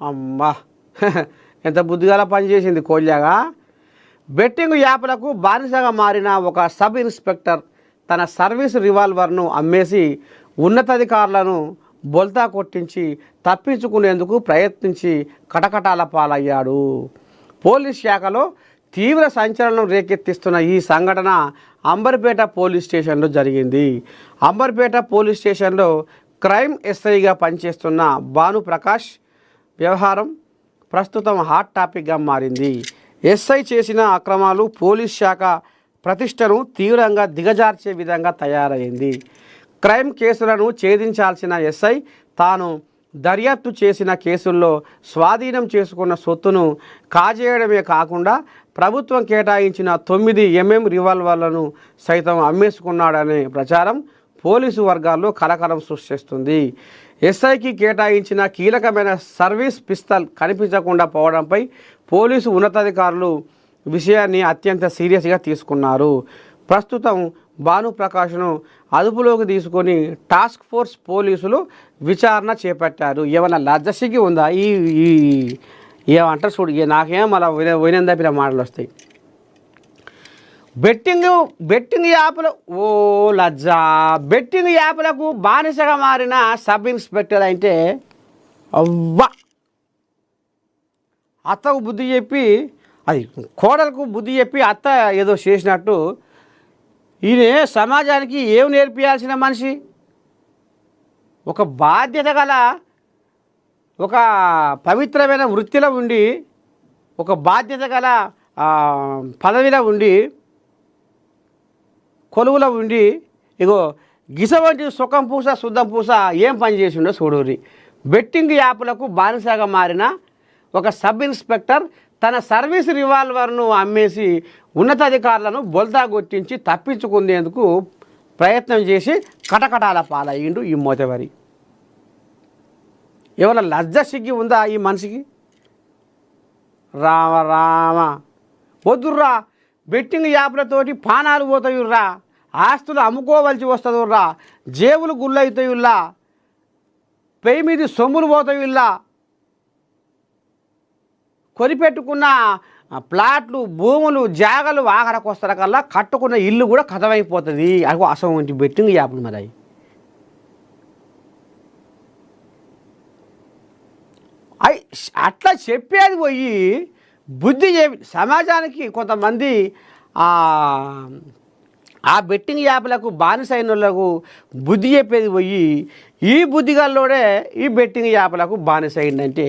అమ్మా ఎంత బుద్ధిగాల పనిచేసింది కోల్యాగా. బెట్టింగ్ యాప్లకు బానిసగా మారిన ఒక సబ్ ఇన్స్పెక్టర్ తన సర్వీస్ రివాల్వర్ను అమ్మేసి ఉన్నతాధికారులను బొల్తా కొట్టించి తప్పించుకునేందుకు ప్రయత్నించి కటకటాల పాలయ్యాడు. పోలీస్ శాఖలో తీవ్ర సంచలనం రేకెత్తిస్తున్న ఈ సంఘటన అంబర్పేట పోలీస్ స్టేషన్లో జరిగింది. అంబర్పేట పోలీస్ స్టేషన్లో క్రైమ్ ఎస్ఐగా పనిచేస్తున్న భానుప్రకాష్ వ్యవహారం ప్రస్తుతం హాట్ టాపిక్గా మారింది. ఎస్ఐ చేసిన అక్రమాలు పోలీస్ శాఖ ప్రతిష్టను తీవ్రంగా దిగజార్చే విధంగా తయారైంది. క్రైమ్ కేసులను ఛేదించాల్సిన ఎస్ఐ తాను దర్యాప్తు చేసిన కేసుల్లో స్వాధీనం చేసుకున్న సొత్తును కాజేయడమే కాకుండా ప్రభుత్వం కేటాయించిన 9 mm రివాల్వర్లను సైతం అమ్మేసుకున్నాడనే ప్రచారం పోలీసు వర్గాల్లో కలకలం సృష్టిస్తుంది. ఎస్ఐకి కేటాయించిన కీలకమైన సర్వీస్ పిస్తల్ కనిపించకుండా పోవడంపై పోలీసు ఉన్నతాధికారులు విషయాన్ని అత్యంత సీరియస్గా తీసుకున్నారు. ప్రస్తుతం భానుప్రకాష్ను అదుపులోకి తీసుకొని టాస్క్ ఫోర్స్ పోలీసులు విచారణ చేపట్టారు. ఏమన్నా లజ్జసిగ్గు ఉందా? ఏమంటారు చూడు, నాకేం మళ్ళీ వినం తప్పిన మాటలు వస్తాయి. బెట్టింగ్ యాప్లు బెట్టింగ్ యాప్లకు బానిసగా మారిన సబ్ ఇన్స్పెక్టర్ అంటే అవ్వ అత్తకు బుద్ధి చెప్పి, అది కోడలకు బుద్ధి చెప్పి అత్త ఏదో చేసినట్టు ఈయన సమాజానికి ఏం నేర్పించాల్సిన మనిషి. ఒక బాధ్యత గల ఒక పవిత్రమైన వృత్తిలో ఉండి, ఒక బాధ్యత గల పదవిలో ఉండి, కొలువులో ఉండి, ఇగో గిస వంటి సుఖం పూస శుద్ధం పూస ఏం పని చేసిండో చూడూరి. బెట్టింగ్ యాప్లకు బానిసగా మారిన ఒక సబ్ ఇన్స్పెక్టర్ తన సర్వీస్ రివాల్వర్ను అమ్మేసి ఉన్నతాధికారులను బొల్తా కొట్టించి తప్పించుకునేందుకు ప్రయత్నం చేసి కటకటాల పాలయ్యిండు ఈ మోతవరి. ఏమైనా లజ్జ సిగ్గి ఉందా ఈ మనిషికి? రామ రామ వద్దుర్రా, బెట్టింగ్ యాప్లతోటి పానాలు పోతాయుర్రా, ఆస్తులు అమ్ముకోవలసి వస్తుందిర్రా, జేబులు గుళ్ళవుతాయుల్లా, పెయి మీద సొమ్ములు పోతాయుల్లా, కొనిపెట్టుకున్న ప్లాట్లు భూములు జాగలు ఆఖరకు వస్తారు కల్లా కట్టుకున్న ఇల్లు కూడా కథమైపోతుంది. అది అసలు బెట్టింగ్ యాప్లు మరి అవి అట్లా చెప్పేది పోయి బుద్ధి సమాజానికి కొంతమంది ఆ బెట్టింగ్ యాప్లకు బానిసైన వాళ్ళకు బుద్ధి చెప్పేది పోయి ఈ బుద్ధిగాల్లోనే ఈ బెట్టింగ్ యాప్లకు బానిసైందంటే